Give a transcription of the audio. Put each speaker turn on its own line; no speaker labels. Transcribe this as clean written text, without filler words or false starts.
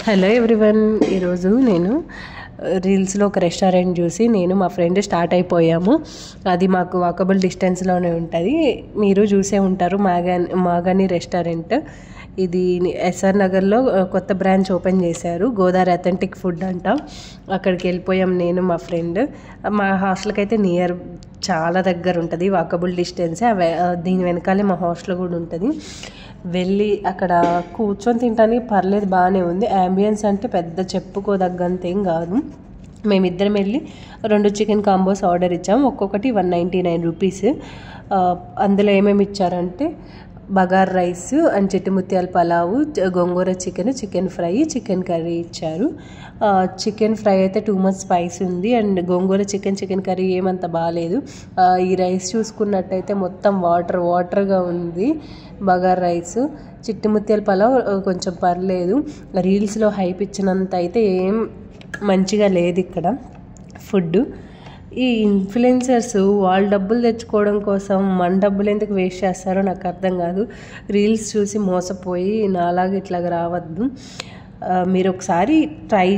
Hello everyone, ఈరోజు నేను రీల్స్లో ఒక రెస్టారెంట్ చూసి నేను మా ఫ్రెండ్ స్టార్ట్ అయిపోయాము. అది మాకు వాకబుల్ డిస్టెన్స్లోనే ఉంటుంది. మీరు చూసే ఉంటారు మాగాని రెస్టారెంట్. ఇది ఎస్ఆర్ నగర్లో కొత్త బ్రాంచ్ ఓపెన్ చేశారు. గోదావరి అథెంటిక్ ఫుడ్ అంట. అక్కడికి వెళ్ళిపోయాం నేను మా ఫ్రెండ్. మా హాస్టల్కి అయితే నియర్, చాలా దగ్గర ఉంటుంది, వాకబుల్ డిస్టెన్సే. దీని వెనకాలే మా హాస్టల్ కూడా ఉంటుంది. వెళ్ళి అక్కడ కూర్చొని తినడానికి పర్లేదు, బాగానే ఉంది. యాంబియన్స్ అంటే పెద్ద చెప్పుకోదగ్గంత ఏం కాదు. మేమిద్దరం వెళ్ళి 2 చికెన్ కాంబోస్ ఆర్డర్ ఇచ్చాము. ఒక్కొక్కటి 199 రూపీస్. అందులో ఏమేమి ఇచ్చారంటే బగార్ రైస్ అండ్ చిట్టుముత్యాల pulao, gongura chicken fry, chicken curry ఇచ్చారు. చికెన్ ఫ్రై అయితే టూ మచ్ స్పైస్ ఉంది. అండ్ గోంగూర చికెన్ కర్రీ ఏమంత బాగాలేదు. ఈ రైస్ చూసుకున్నట్టయితే మొత్తం వాటర్గా ఉంది. బగార్ రైస్, చిట్టుముత్యాల పలావ్ కొంచెం పర్లేదు. రీల్స్లో హైప్ ఇచ్చినంత అయితే ఏం మంచిగా లేదు ఇక్కడ ఫుడ్. ఈ ఇన్ఫ్లుయెన్సర్స్ వాళ్ళ డబ్బులు తెచ్చుకోవడం కోసం మన డబ్బులు ఎందుకు వేస్ట్ చేస్తారో నాకు అర్థం కాదు. రీల్స్ చూసి మోసపోయి నాలాగా ఇట్లాగా రావద్దు. మీరు ఒకసారి ట్రై